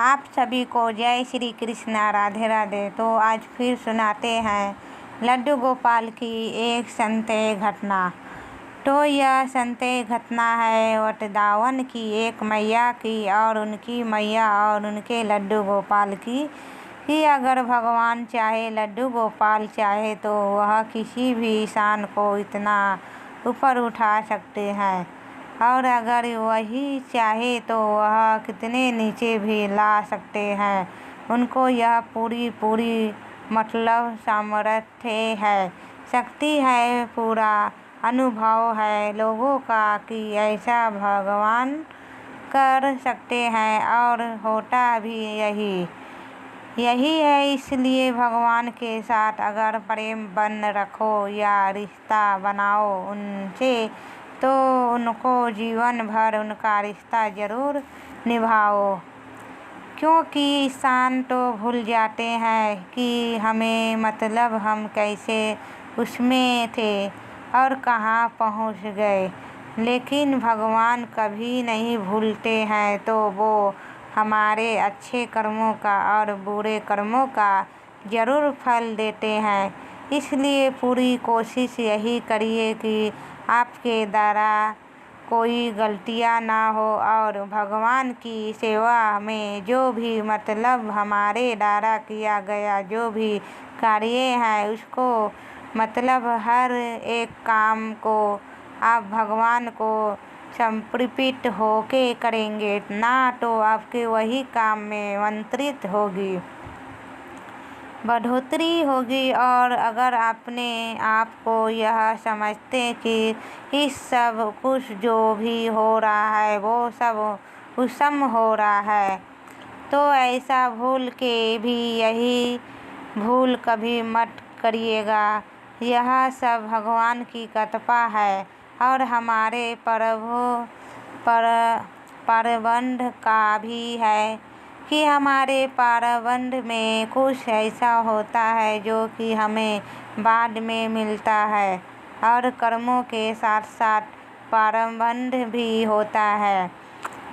आप सभी को जय श्री कृष्णा, राधे राधे। तो आज फिर सुनाते हैं लड्डू गोपाल की एक संदेह घटना। तो यह संदेह घटना है वृंदावन की एक मैया की और उनकी मैया और उनके लड्डू गोपाल की कि अगर भगवान चाहे, लड्डू गोपाल चाहे तो वह किसी भी इंसान को इतना ऊपर उठा सकते हैं, और अगर वही चाहे तो वह कितने नीचे भी ला सकते हैं। उनको यह पूरी मतलब सामर्थ्य है, शक्ति है, पूरा अनुभव है लोगों का कि ऐसा भगवान कर सकते हैं, और होता भी यही है। इसलिए भगवान के साथ अगर प्रेम बन रखो या रिश्ता बनाओ उनसे, तो उनको जीवन भर उनका रिश्ता ज़रूर निभाओ, क्योंकि इंसान तो भूल जाते हैं कि हमें मतलब हम कैसे उसमें थे और कहाँ पहुँच गए, लेकिन भगवान कभी नहीं भूलते हैं। तो वो हमारे अच्छे कर्मों का और बुरे कर्मों का ज़रूर फल देते हैं। इसलिए पूरी कोशिश यही करिए कि आपके द्वारा कोई गलतियाँ ना हो, और भगवान की सेवा में जो भी मतलब हमारे द्वारा किया गया जो भी कार्य है उसको मतलब हर एक काम को आप भगवान को समर्पित होके करेंगे ना, तो आपके वही काम में मंत्रित होगी, बढ़ोतरी होगी। और अगर अपने आप को यह समझते कि इस सब कुछ जो भी हो रहा है वो सब उसम हो रहा है, तो ऐसा भूल के भी यही भूल कभी मत करिएगा। यह सब भगवान की कृपा है और हमारे प्रबंध का भी है कि हमारे प्रारब्ध में कुछ ऐसा होता है जो कि हमें बाद में मिलता है, और कर्मों के साथ साथ प्रारब्ध भी होता है।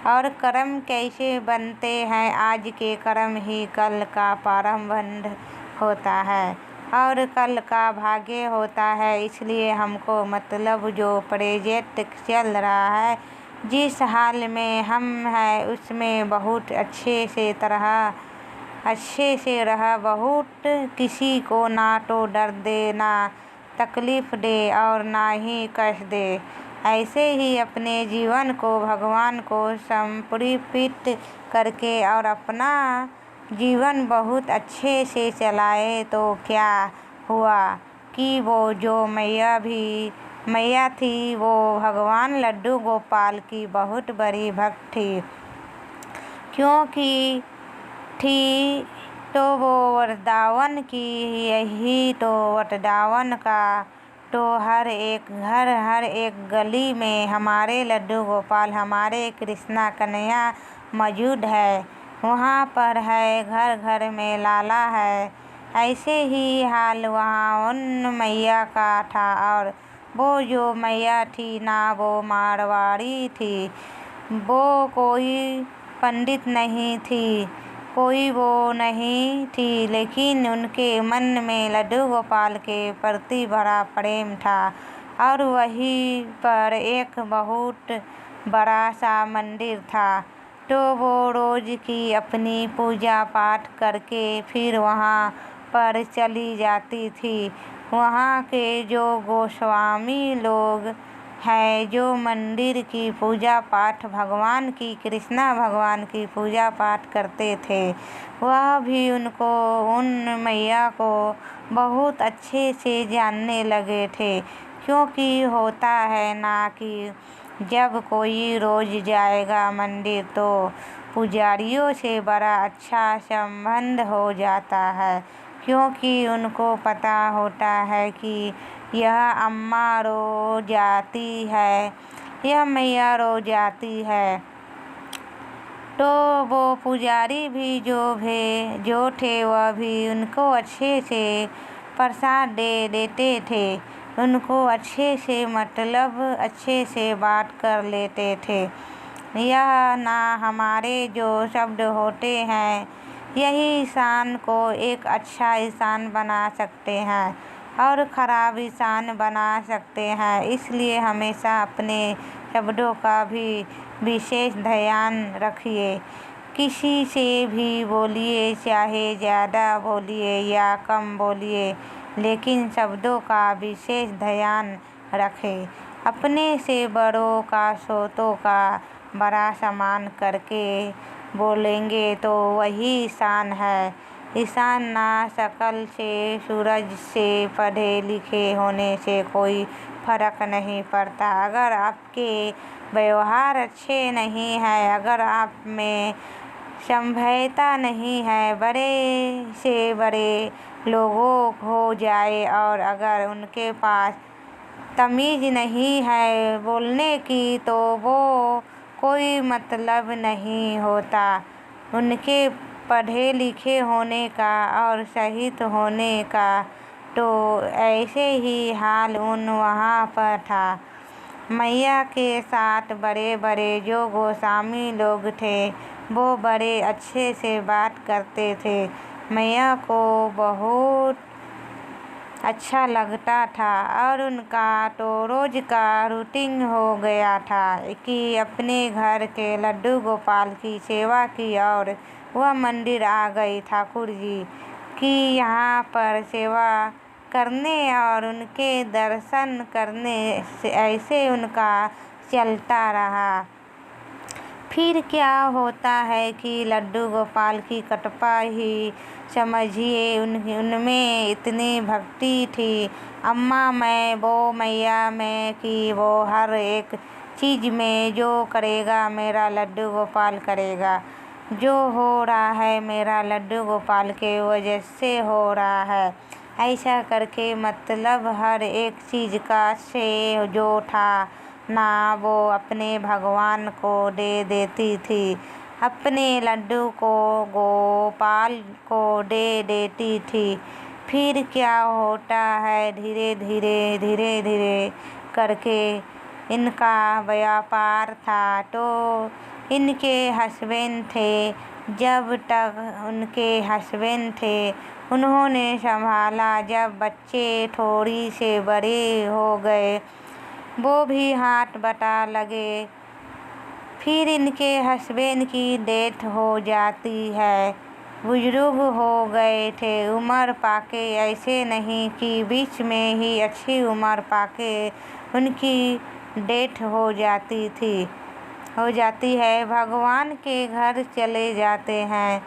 और कर्म कैसे बनते हैं? आज के कर्म ही कल का प्रारब्ध होता है और कल का भाग्य होता है। इसलिए हमको मतलब जो प्रेजेंट चल रहा है, जिस हाल में हम हैं उसमें बहुत अच्छे से रह, बहुत किसी को ना तो डर दे, ना तकलीफ दे और ना ही कष्ट दे। ऐसे ही अपने जीवन को भगवान को समर्पित करके और अपना जीवन बहुत अच्छे से चलाए, तो क्या हुआ कि वो जो मैया थी वो भगवान लड्डू गोपाल की बहुत बड़ी भक्त थी, क्योंकि थी तो वो वृंदावन की, यही तो वृंदावन का तो हर एक घर हर एक गली में हमारे लड्डू गोपाल, हमारे कृष्णा कन्हैया मौजूद है। वहाँ पर है घर घर में लाला है। ऐसे ही हाल वहाँ उन मैया का था, और वो जो मैया थी ना वो मारवाड़ी थी, वो कोई पंडित नहीं थी, कोई वो नहीं थी, लेकिन उनके मन में लड्डू गोपाल के प्रति बड़ा प्रेम था। और वहीं पर एक बहुत बड़ा सा मंदिर था, तो वो रोज की अपनी पूजा पाठ करके फिर वहाँ पर चली जाती थी। वहाँ के जो गोस्वामी लोग हैं जो मंदिर की पूजा पाठ भगवान की, कृष्णा भगवान की पूजा पाठ करते थे, वह भी उन मैया को बहुत अच्छे से जानने लगे थे। क्योंकि होता है ना कि जब कोई रोज जाएगा मंदिर तो पुजारियों से बड़ा अच्छा संबंध हो जाता है, क्योंकि उनको पता होता है कि यह अम्मा रो जाती है, यह मैया रो जाती है। तो वो पुजारी भी जो थे वह भी उनको अच्छे से प्रसाद दे देते थे, उनको अच्छे से मतलब अच्छे से बात कर लेते थे। यह ना हमारे जो शब्द होते हैं यही इंसान को एक अच्छा इंसान बना सकते हैं और ख़राब इंसान बना सकते हैं। इसलिए हमेशा अपने शब्दों का भी विशेष ध्यान रखिए। किसी से भी बोलिए, चाहे ज़्यादा बोलिए या कम बोलिए, लेकिन शब्दों का विशेष ध्यान रखें। अपने से बड़ों का, छोटों का बड़ा सम्मान करके बोलेंगे तो वही इंसान है। इंसान ना शक्ल से, सूरज से, पढ़े लिखे होने से कोई फर्क नहीं पड़ता। अगर आपके व्यवहार अच्छे नहीं है, अगर आप में सभ्यता नहीं है, बड़े से बड़े लोगों हो जाए और अगर उनके पास तमीज़ नहीं है बोलने की, तो वो कोई मतलब नहीं होता उनके पढ़े लिखे होने का और शिक्षित होने का। तो ऐसे ही हाल उन वहाँ पर था। मैया के साथ बड़े बड़े जो गोस्वामी लोग थे वो बड़े अच्छे से बात करते थे। मैया को बहुत अच्छा लगता था और उनका तो रोज़ का रूटीन हो गया था कि अपने घर के लड्डू गोपाल की सेवा की और वह मंदिर आ गई ठाकुर जी की यहाँ पर सेवा करने और उनके दर्शन करने से ऐसे उनका चलता रहा। फिर क्या होता है कि लड्डू गोपाल की कृपा ही समझिए उनमें इतनी भक्ति थी अम्मा में, वो मैया में कि वो हर एक चीज़ में जो करेगा मेरा लड्डू गोपाल करेगा। जो हो रहा है मेरा लड्डू गोपाल के वजह से हो रहा है। ऐसा करके मतलब हर एक चीज़ का श्रेय जो था ना वो अपने भगवान को दे देती थी, अपने लड्डू को गोपाल को दे देती थी। फिर क्या होता है, धीरे धीरे करके इनका व्यापार था। तो इनके हस्बैंड थे, जब तक उनके हस्बैंड थे उन्होंने संभाला। जब बच्चे थोड़ी से बड़े हो गए वो भी हाथ बटा लगे। फिर इनके हस्बैंड की डेथ हो जाती है। बुजुर्ग हो गए थे उम्र पाके, ऐसे नहीं कि बीच में ही अच्छी उम्र पाके उनकी डेथ हो जाती है, भगवान के घर चले जाते हैं।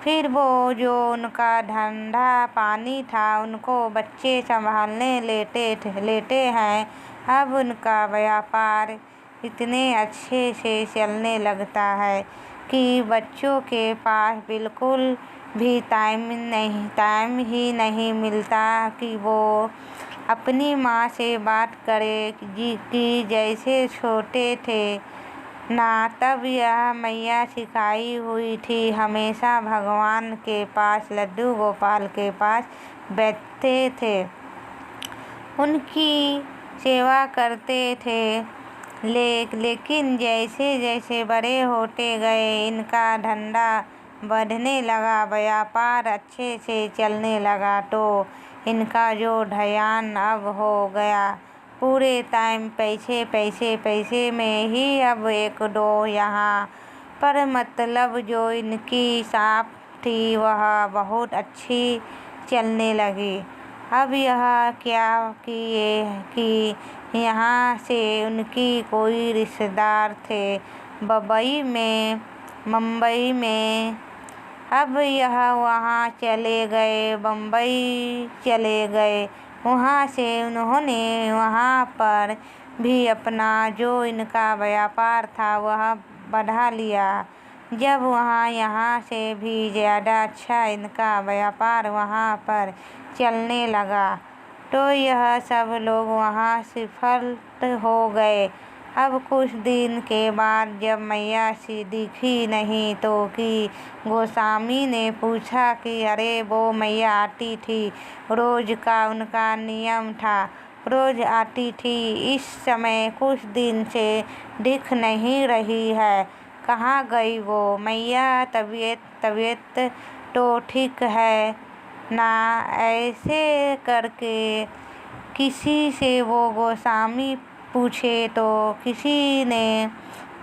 फिर वो जो उनका धंधा पानी था उनको बच्चे संभालने लेते हैं। अब उनका व्यापार इतने अच्छे से चलने लगता है कि बच्चों के पास बिल्कुल भी टाइम ही नहीं मिलता कि वो अपनी माँ से बात करे कि जैसे छोटे थे ना, तब यह मैया सिखाई हुई थी हमेशा भगवान के पास, लड्डू गोपाल के पास बैठते थे, उनकी सेवा करते थे। लेकिन जैसे जैसे बड़े होते गए इनका धंधा बढ़ने लगा, व्यापार अच्छे से चलने लगा। तो इनका जो ध्यान अब हो गया पूरे टाइम पैसे में ही। अब एक दो यहाँ पर मतलब जो इनकी शॉप थी वह बहुत अच्छी चलने लगी। अब यह क्या किए कि यहाँ से उनकी कोई रिश्तेदार थे मुंबई में। अब यह वहाँ चले गए, बम्बई चले गए। वहाँ से उन्होंने वहाँ पर भी अपना जो इनका व्यापार था वह बढ़ा लिया। जब वहाँ यहाँ से भी ज़्यादा अच्छा इनका व्यापार वहाँ पर चलने लगा तो यह सब लोग वहाँ शिफ्ट हो गए। अब कुछ दिन के बाद जब मैया सी दिखी नहीं तो कि गोस्वामी ने पूछा कि अरे वो मैया आती थी, रोज़ का उनका नियम था, रोज आती थी, इस समय कुछ दिन से दिख नहीं रही है। कहाँ गई वो मैया? तबीयत तो ठीक है ना? ऐसे करके किसी से वो गोस्वामी पूछे तो किसी ने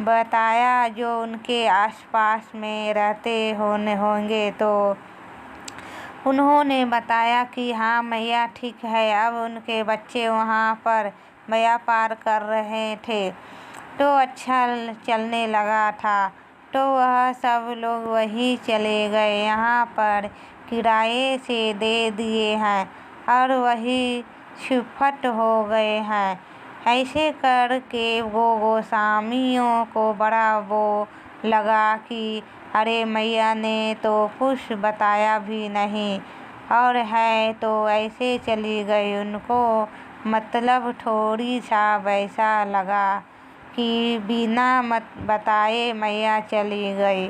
बताया जो उनके आसपास में रहते होंगे तो उन्होंने बताया कि हाँ मैया ठीक है। अब उनके बच्चे वहाँ पर व्यापार कर रहे थे तो अच्छा चलने लगा था, तो वह सब लोग वहीं चले गए, यहाँ पर किराए से दे दिए हैं और वही शिफ्ट हो गए हैं। ऐसे करके वो गोस्वामियों को बड़ा वो लगा कि अरे मैया ने तो कुछ बताया भी नहीं और है तो ऐसे चली गई। उनको मतलब थोड़ी सा वैसा लगा कि बिना बताए मैया चली गई।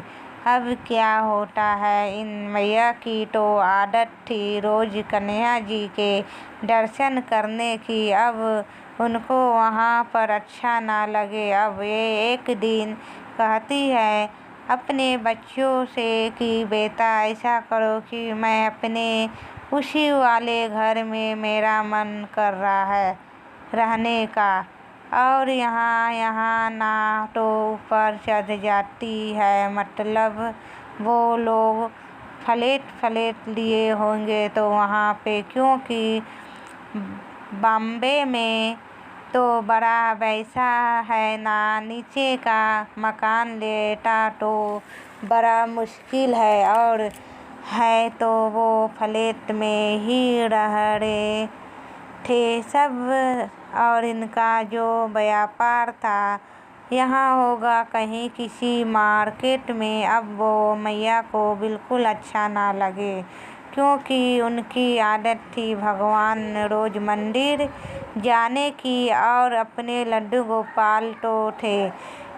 अब क्या होता है, इन मैया की तो आदत थी रोज कन्हैया जी के दर्शन करने की। अब उनको वहाँ पर अच्छा ना लगे। अब ये एक दिन कहती है अपने बच्चों से कि बेटा ऐसा करो कि मैं अपने उसी वाले घर में मेरा मन कर रहा है रहने का, और यहाँ ना तो ऊपर चढ़ जाती है। मतलब वो लोग फ्लैट लिए होंगे तो वहाँ पे, क्योंकि बॉम्बे में तो बड़ा वैसा है ना, नीचे का मकान लेता तो बड़ा मुश्किल है, और है तो वो फ्लैट में ही रह रहे थे सब। और इनका जो व्यापार था यहाँ होगा कहीं किसी मार्केट में। अब वो मैया को बिल्कुल अच्छा ना लगे, क्योंकि उनकी आदत थी भगवान रोज मंदिर जाने की, और अपने लड्डू गोपाल तो थे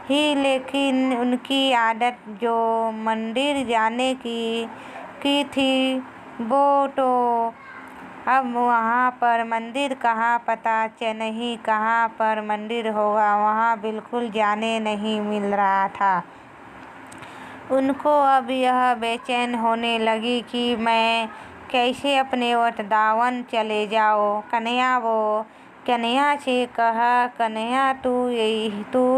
ही, लेकिन उनकी आदत जो मंदिर जाने की थी वो तो अब वहाँ पर मंदिर कहाँ, पता नहीं कहाँ पर मंदिर होगा, वहाँ बिल्कुल जाने नहीं मिल रहा था। उनको अब यह बेचैन होने लगी कि मैं कैसे अपने वृंदावन चले जाओ। कन्हैया से कहा कन्हैया तू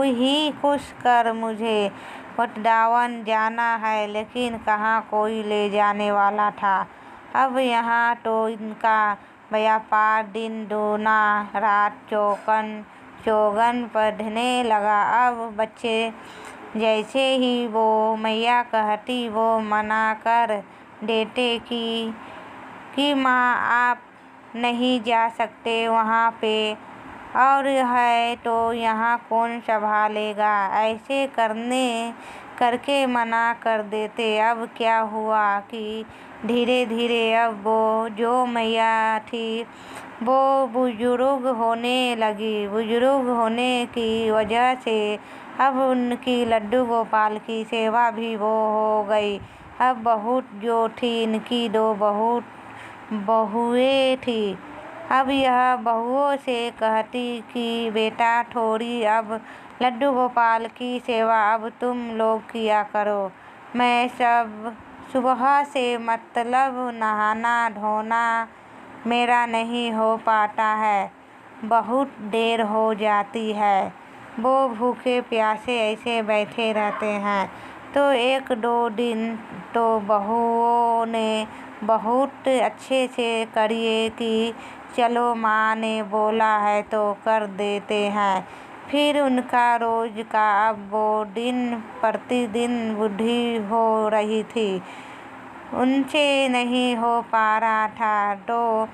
ही कुछ कर, मुझे वृंदावन जाना है, लेकिन कहाँ कोई ले जाने वाला था। अब यहाँ तो इनका व्यापार दिन दूना रात चौगन बढ़ने लगा। अब बच्चे जैसे ही वो मैया कहती वो मना कर देते कि माँ आप नहीं जा सकते वहाँ पे, और है तो यहाँ कौन संभालेगा, ऐसे करके मना कर देते। अब क्या हुआ कि धीरे धीरे अब वो जो मैया थी वो बुजुर्ग होने लगी। बुजुर्ग होने की वजह से अब उनकी लड्डू गोपाल की सेवा भी वो हो गई। अब बहुत जो थी इनकी 2 बहुएं थी। अब यह बहुओं से कहती कि बेटा थोड़ी अब लड्डू गोपाल की सेवा अब तुम लोग किया करो, मैं सब सुबह से मतलब नहाना धोना मेरा नहीं हो पाता है, बहुत देर हो जाती है। वो भूखे प्यासे ऐसे बैठे रहते हैं। तो 1-2 दिन तो बहुओं ने बहुत अच्छे से करिए कि चलो माँ ने बोला है तो कर देते हैं। फिर उनका रोज का अब वो दिन प्रतिदिन बुढ़ी हो रही थी, उनसे नहीं हो पा रहा था। तो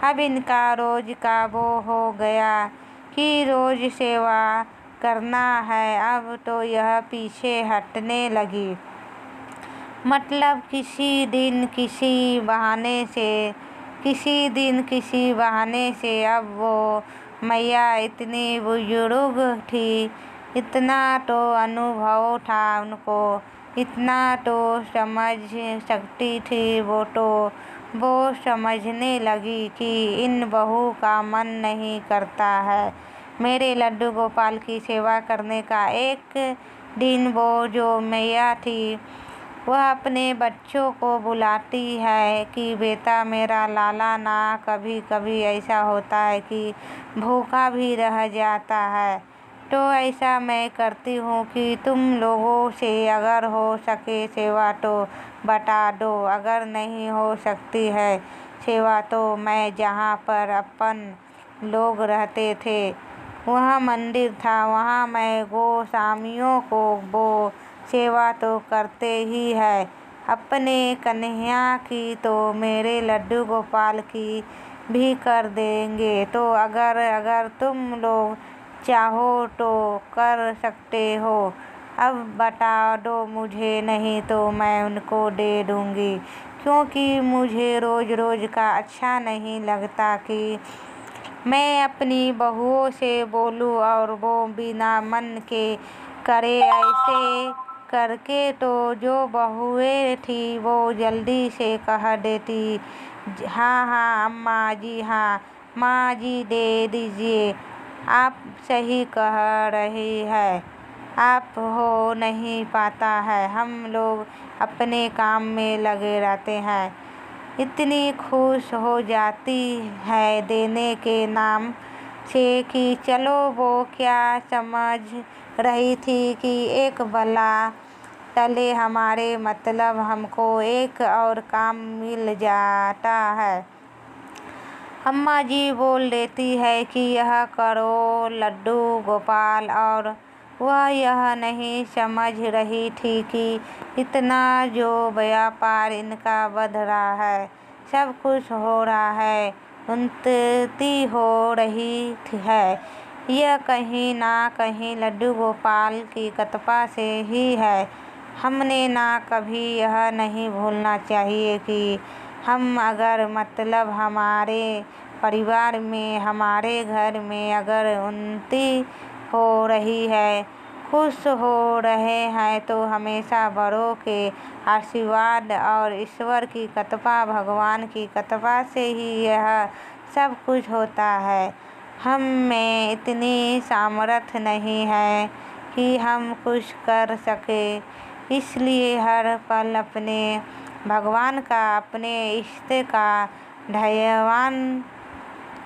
अब इनका रोज का वो हो गया कि रोज सेवा करना है। अब तो यह पीछे हटने लगी। मतलब किसी दिन किसी बहाने से अब वो मैया इतनी बुजुर्ग थी, इतना तो अनुभव था उनको, इतना तो समझ सकती थी वो, तो वो समझने लगी कि इन बहू का मन नहीं करता है मेरे लड्डू गोपाल की सेवा करने का। एक दिन वो जो मैया थी वह अपने बच्चों को बुलाती है कि बेटा मेरा लाला ना, कभी कभी ऐसा होता है कि भूखा भी रह जाता है, तो ऐसा मैं करती हूँ कि तुम लोगों से अगर हो सके सेवा तो बता दो, अगर नहीं हो सकती है सेवा तो मैं जहाँ पर अपन लोग रहते थे वहाँ मंदिर था, वहाँ मैं गोस्वामियों को वो सेवा तो करते ही है, अपने कन्हैया की तो मेरे लड्डू गोपाल की भी कर देंगे। तो अगर तुम लोग चाहो तो कर सकते हो, अब बता दो मुझे, नहीं तो मैं उनको दे दूँगी, क्योंकि मुझे रोज़ रोज़ का अच्छा नहीं लगता कि मैं अपनी बहुओं से बोलूं और वो बिना मन के करे। ऐसे करके तो जो बहुएं थी वो जल्दी से कह देती, हाँ हाँ अम्मा जी, हाँ माँ जी दे दीजिए, आप सही कह रही है, आप हो नहीं पाता है, हम लोग अपने काम में लगे रहते हैं। इतनी खुश हो जाती है देने के नाम से कि चलो वो क्या समझ रही थी कि एक बला तले हमारे मतलब हमको एक और काम मिल जाता है। अम्मा जी बोल देती है कि यह करो लड्डू गोपाल, और वह यह नहीं समझ रही थी कि इतना जो व्यापार इनका बढ़ रहा है, सब कुछ हो रहा है, उन्नति हो रही है, यह कहीं ना कहीं लड्डू गोपाल की कृपा से ही है। हमने ना कभी यह नहीं भूलना चाहिए कि हम अगर मतलब हमारे परिवार में, हमारे घर में अगर उन्नति हो रही है, खुश हो रहे हैं, तो हमेशा बड़ों के आशीर्वाद और ईश्वर की कृपा, भगवान की कृपा से ही यह सब कुछ होता है। हम में इतनी सामर्थ्य नहीं है कि हम कुछ कर सके, इसलिए हर पल अपने भगवान का, अपने इष्ट का ध्यान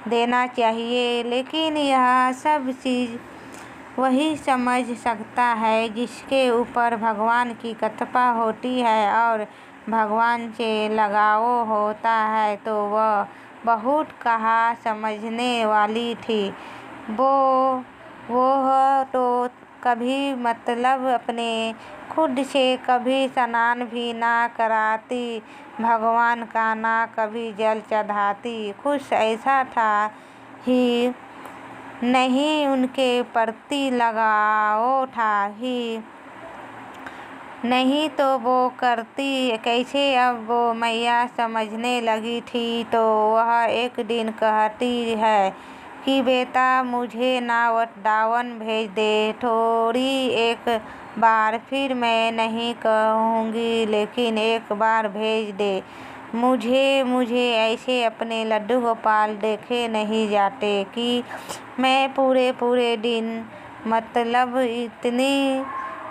देना चाहिए। लेकिन यह सब चीज़ वही समझ सकता है जिसके ऊपर भगवान की कृपा होती है और भगवान से लगाव होता है। तो वह बहुत कहा समझने वाली थी। वो तो कभी मतलब अपने खुद से कभी स्नान भी ना कराती, भगवान का ना कभी जल चढ़ाती, कुछ ऐसा था ही नहीं, उनके प्रति लगाव था ही नहीं, तो वो करती कैसे। अब वो मैया समझने लगी थी, तो वह एक दिन कहती है कि बेटा मुझे ना वृंदावन भेज दे, थोड़ी एक बार, फिर मैं नहीं कहूँगी, लेकिन एक बार भेज दे मुझे ऐसे अपने लड्डू गोपाल देखे नहीं जाते कि मैं पूरे दिन मतलब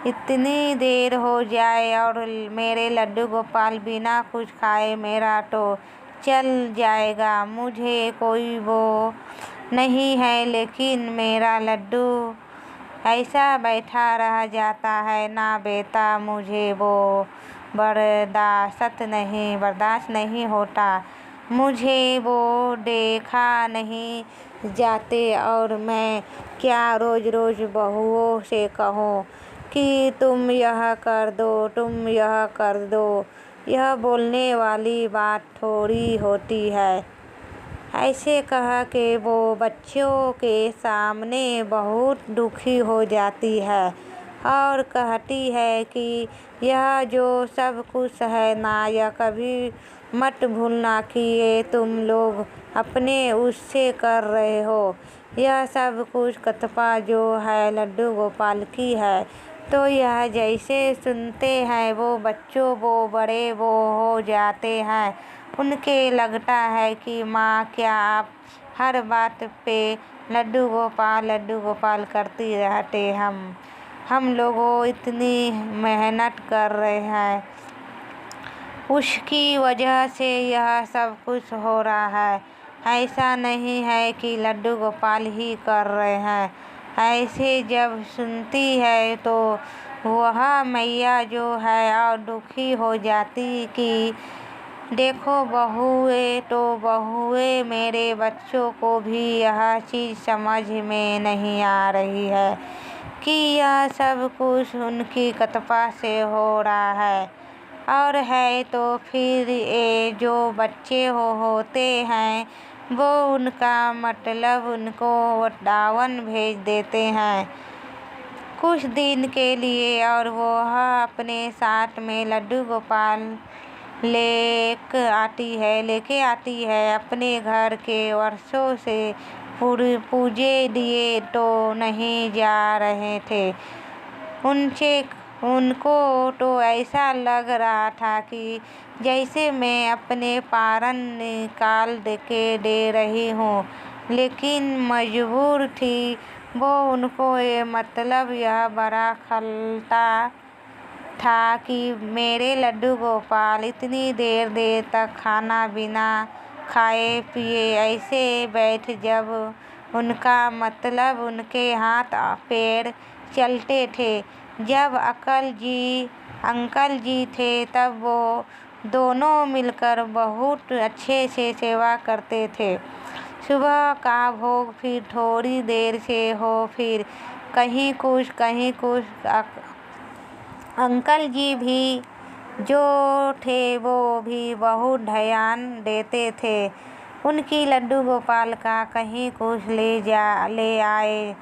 इतनी देर हो जाए और मेरे लड्डू गोपाल बिना कुछ खाए मेरा तो चल जाएगा, मुझे कोई वो नहीं है, लेकिन मेरा लड्डू ऐसा बैठा रह जाता है ना बेटा, मुझे वो बर्दाश्त नहीं होता, मुझे वो देखा नहीं जाते, और मैं क्या रोज़ रोज़ बहुओं से कहूँ कि तुम यह कर दो, तुम यह कर दो, यह बोलने वाली बात थोड़ी होती है। ऐसे कह के वो बच्चों के सामने बहुत दुखी हो जाती है और कहती है कि यह जो सब कुछ है ना, यह कभी मत भूलना कि ये तुम लोग अपने उससे कर रहे हो, यह सब कुछ कृपा जो है लड्डू गोपाल की है। तो यह जैसे सुनते हैं वो बच्चों, वो बड़े, वो हो हो जाते हैं। उनके लगता है कि माँ क्या आप हर बात पे लड्डू गोपाल करती रहते। हम लोगों इतनी मेहनत कर रहे हैं, उसकी वजह से यह सब कुछ हो रहा है। ऐसा नहीं है कि लड्डू गोपाल ही कर रहे हैं। ऐसे जब सुनती है तो वह मैया जो है और दुखी हो जाती कि देखो बहुए मेरे बच्चों को भी यह चीज़ समझ में नहीं आ रही है कि यह सब कुछ उनकी कृपा से हो रहा है। और है तो फिर ये जो बच्चे होते हैं वो उनका मतलब उनको वृंदावन भेज देते हैं कुछ दिन के लिए, और वह अपने साथ में लड्डू गोपाल लेके आती है। अपने घर के वर्षों से पूजे दिए तो नहीं जा रहे थे। उनको तो ऐसा लग रहा था कि जैसे मैं अपने पारन निकाल के दे रही हूँ, लेकिन मजबूर थी वो। उनको ये मतलब यह बड़ा खलता था कि मेरे लड्डू गोपाल इतनी देर तक खाना बिना खाए पिए ऐसे बैठ, जब उनका मतलब उनके हाथ पैर चलते थे। जब अंकल जी थे तब वो दोनों मिलकर बहुत अच्छे से सेवा करते थे। सुबह का भोग फिर थोड़ी देर से हो, फिर कहीं कुछ। अंकल जी भी जो थे वो भी बहुत ध्यान देते थे उनकी लड्डू गोपाल का। कहीं कुछ ले आए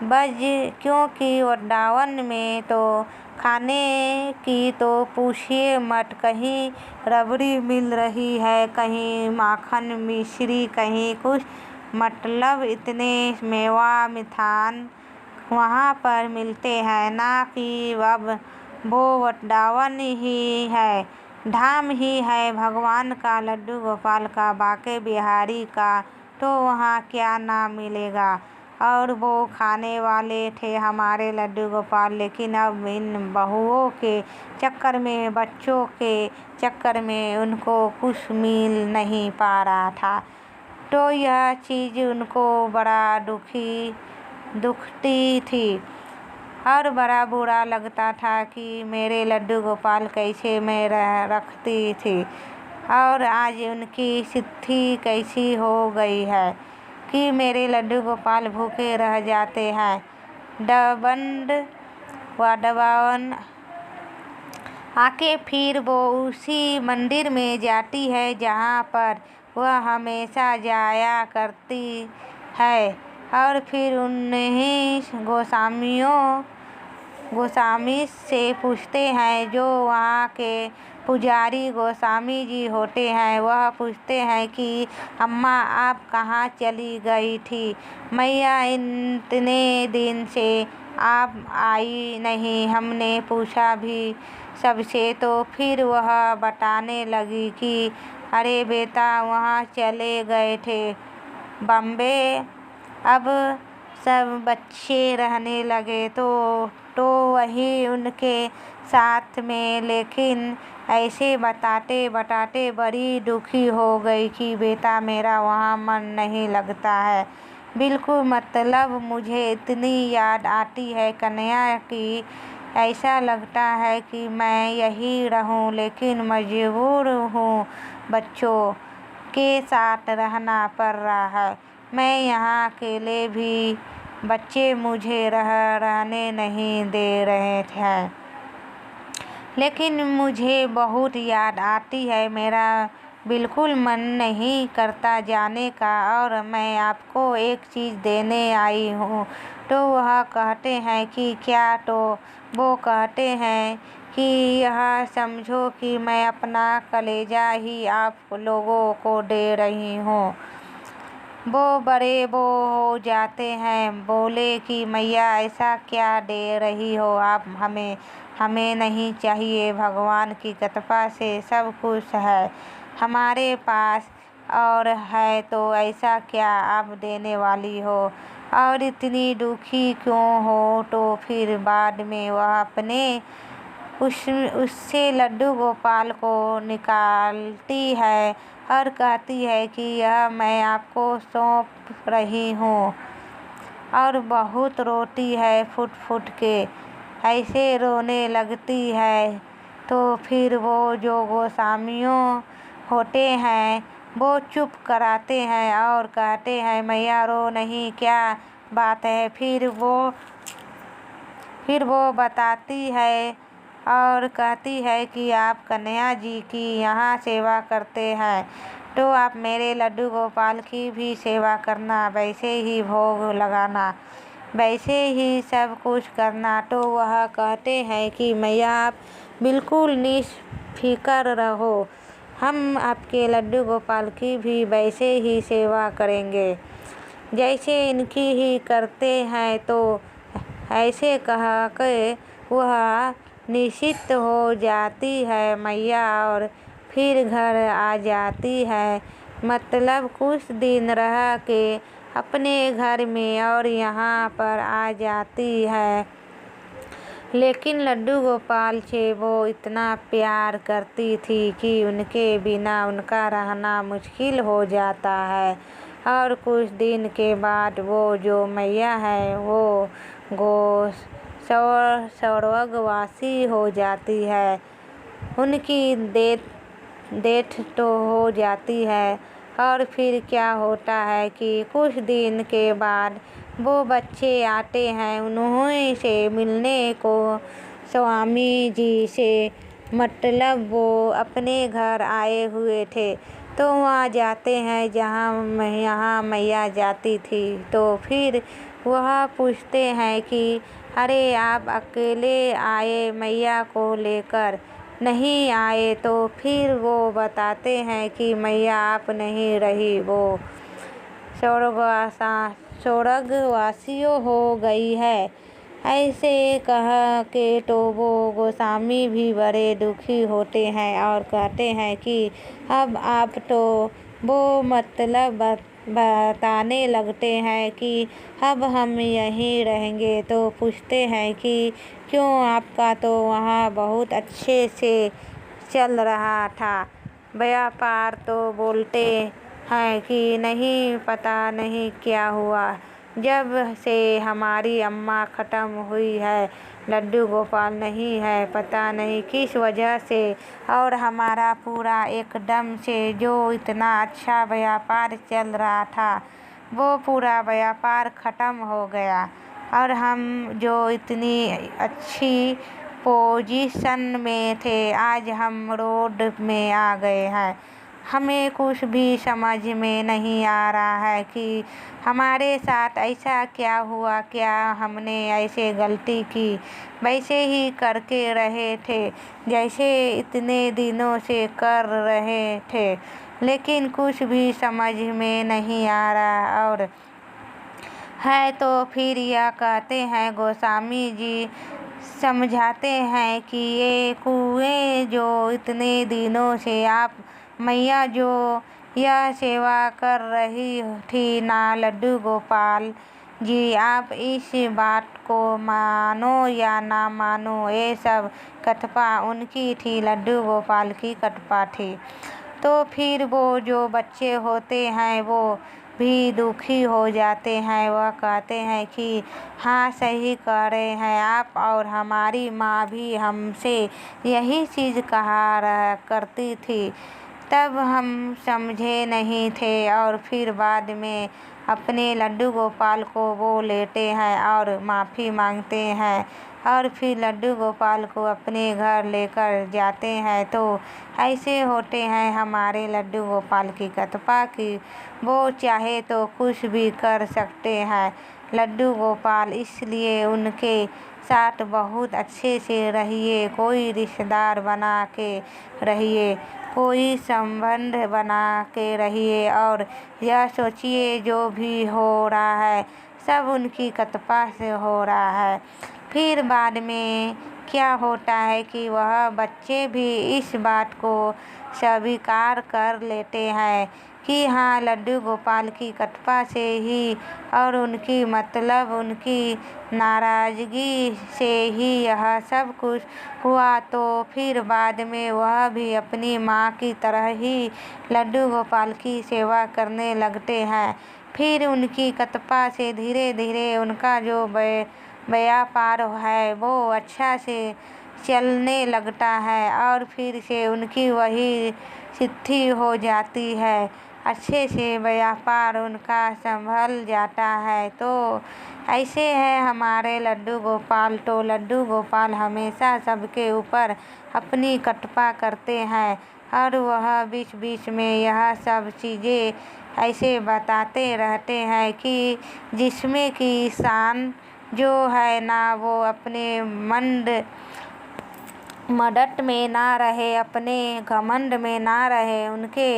बज, क्योंकि वृंदावन में तो खाने की तो पूछिए मत। कहीं रबड़ी मिल रही है, कहीं माखन मिश्री, कहीं कुछ, मतलब इतने मेवा मिठान वहाँ पर मिलते हैं ना कि अब वो वृंदावन ही है, धाम ही है भगवान का, लड्डू गोपाल का, बांके बिहारी का, तो वहाँ क्या ना मिलेगा। और वो खाने वाले थे हमारे लड्डू गोपाल, लेकिन अब इन बहुओं के चक्कर में, बच्चों के चक्कर में उनको कुछ मिल नहीं पा रहा था। तो यह चीज़ उनको बड़ा दुखती थी और बड़ा बुरा लगता था कि मेरे लड्डू गोपाल कैसे मैं रखती थी, और आज उनकी स्थिति कैसी हो गई है कि मेरे लड्डू गोपाल भूखे रह जाते हैं। दबावन आके फिर वो उसी मंदिर में जाती है जहाँ पर वह हमेशा जाया करती है, और फिर उन्हीं गोस्वामी से पूछते हैं जो वहाँ के पुजारी गोस्वामी जी होते हैं। वह पूछते हैं कि अम्मा आप कहाँ चली गई थी मैया, इतने दिन से आप आई नहीं। हमने पूछा भी सबसे, तो फिर वह बताने लगी कि अरे बेटा वहाँ चले गए थे बॉम्बे, अब सब बच्चे रहने लगे तो वही उनके साथ में। लेकिन ऐसे बताते बड़ी दुखी हो गई कि बेटा मेरा वहाँ मन नहीं लगता है बिल्कुल, मतलब मुझे इतनी याद आती है कन्हैया की, ऐसा लगता है कि मैं यही रहूं, लेकिन मजबूर हूँ, बच्चों के साथ रहना पड़ रहा है। मैं यहाँ अकेले भी, बच्चे मुझे रहने नहीं दे रहे हैं, लेकिन मुझे बहुत याद आती है। मेरा बिल्कुल मन नहीं करता जाने का, और मैं आपको एक चीज़ देने आई हूँ। तो वह कहते हैं कि क्या? तो वो कहते हैं कि यह समझो कि मैं अपना कलेजा ही आप लोगों को दे रही हूँ। वो बड़े हो जाते हैं, बोले कि मैया ऐसा क्या दे रही हो आप हमें? हमें नहीं चाहिए। भगवान की कृपा से सब कुछ है हमारे पास, और है तो ऐसा क्या आप देने वाली हो, और इतनी दुखी क्यों हो। तो फिर बाद में वह अपने उससे लड्डू गोपाल को निकालती है और कहती है कि यह मैं आपको सौंप रही हूँ, और बहुत रोती है फुट फुट के, ऐसे रोने लगती है। तो फिर वो जो गोस्वामियों होते हैं वो चुप कराते हैं और कहते हैं मैया रो नहीं, क्या बात है। फिर वो बताती है और कहती है कि आप कन्हैया जी की यहाँ सेवा करते हैं, तो आप मेरे लड्डू गोपाल की भी सेवा करना, वैसे ही भोग लगाना, वैसे ही सब कुछ करना। तो वह कहते हैं कि मैया आप बिल्कुल निष्फिक्र रहो, हम आपके लड्डू गोपाल की भी वैसे ही सेवा करेंगे जैसे इनकी ही करते हैं। तो ऐसे कह के वह निश्चित हो जाती है मैया और फिर घर आ जाती है। मतलब कुछ दिन रह के अपने घर में और यहाँ पर आ जाती है। लेकिन लड्डू गोपाल से वो इतना प्यार करती थी कि उनके बिना उनका रहना मुश्किल हो जाता है। और कुछ दिन के बाद वो जो मैया है वो स्वर्गवासी हो जाती है, उनकी डेथ तो हो जाती है। और फिर क्या होता है कि कुछ दिन के बाद वो बच्चे आते हैं उन्होंने से मिलने को स्वामी जी से, मतलब वो अपने घर आए हुए थे, तो वहाँ जाते हैं जहाँ यहाँ मैया जाती थी। तो फिर वह पूछते हैं कि अरे आप अकेले आए, मैया को लेकर नहीं आए। तो फिर वो बताते हैं कि मैया आप नहीं रही, वो स्वर्गवासियों हो गई है। ऐसे कह के तो वो गोस्वामी भी बड़े दुखी होते हैं और कहते हैं कि अब आप तो वो मतलब बताने लगते हैं कि अब हम यहीं रहेंगे। तो पूछते हैं कि क्यों, आपका तो वहाँ बहुत अच्छे से चल रहा था व्यापार। तो बोलते हैं कि नहीं, पता नहीं क्या हुआ, जब से हमारी अम्मा ख़त्म हुई है लड्डू गोपाल नहीं है, पता नहीं किस वजह से, और हमारा पूरा एकदम से जो इतना अच्छा व्यापार चल रहा था वो पूरा व्यापार ख़त्म हो गया, और हम जो इतनी अच्छी पोजीशन में थे आज हम रोड में आ गए हैं। हमें कुछ भी समझ में नहीं आ रहा है कि हमारे साथ ऐसा क्या हुआ, क्या हमने ऐसे गलती की, वैसे ही करके रहे थे जैसे इतने दिनों से कर रहे थे, लेकिन कुछ भी समझ में नहीं आ रहा। और है तो फिर यह कहते हैं गोस्वामी जी समझाते हैं कि ये कुएं जो इतने दिनों से आप मैया जो यह सेवा कर रही थी ना लड्डू गोपाल जी, आप इस बात को मानो या ना मानो, ये सब कृपा उनकी थी, लड्डू गोपाल की कृपा थी। तो फिर वो जो बच्चे होते हैं वो भी दुखी हो जाते हैं। वह कहते हैं कि हाँ सही कह रहे हैं आप, और हमारी माँ भी हमसे यही चीज़ कहा करती थी, तब हम समझे नहीं थे। और फिर बाद में अपने लड्डू गोपाल को वो लेते हैं और माफ़ी मांगते हैं, और फिर लड्डू गोपाल को अपने घर लेकर जाते हैं। तो ऐसे होते हैं हमारे लड्डू गोपाल की कृपा की वो चाहे तो कुछ भी कर सकते हैं लड्डू गोपाल, इसलिए उनके साथ बहुत अच्छे से रहिए, कोई रिश्तेदार बना के रहिए, कोई संबंध बना के रहिए, और यह सोचिए जो भी हो रहा है सब उनकी कृपा से हो रहा है। फिर बाद में क्या होता है कि वह बच्चे भी इस बात को स्वीकार कर लेते हैं कि हाँ, लड्डू गोपाल की कृपा से ही और उनकी मतलब उनकी नाराज़गी से ही यह सब कुछ हुआ। तो फिर बाद में वह भी अपनी माँ की तरह ही लड्डू गोपाल की सेवा करने लगते हैं। फिर उनकी कृपा से धीरे धीरे उनका जो व्यापार है वो अच्छा से चलने लगता है और फिर से उनकी वही सिद्धि हो जाती है, अच्छे से व्यापार उनका संभल जाता है। तो ऐसे है हमारे लड्डू गोपाल। तो लड्डू गोपाल हमेशा सबके ऊपर अपनी कृपा करते हैं और वह बीच बीच में यह सब चीज़ें ऐसे बताते रहते हैं कि जिसमें कि इंसान जो है ना वो अपने मदद में ना रहे, अपने घमंड में ना रहे। उनके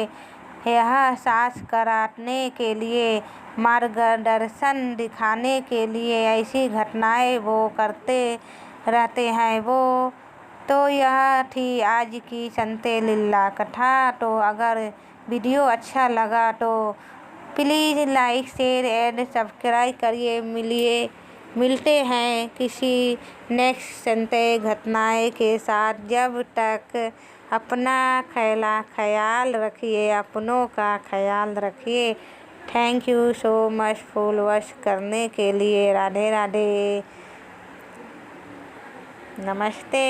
यह साहस कराने के लिए, मार्गदर्शन दिखाने के लिए ऐसी घटनाएं वो करते रहते हैं। वो तो यह थी आज की संते लीला कथा। तो अगर वीडियो अच्छा लगा तो please like share and subscribe करिए। मिलते हैं किसी नेक्स्ट संते घटनाएं के साथ। जब तक अपना ख्याल रखिए, अपनों का ख्याल रखिए। Thank you so much full watch करने के लिए। राधे राधे, नमस्ते।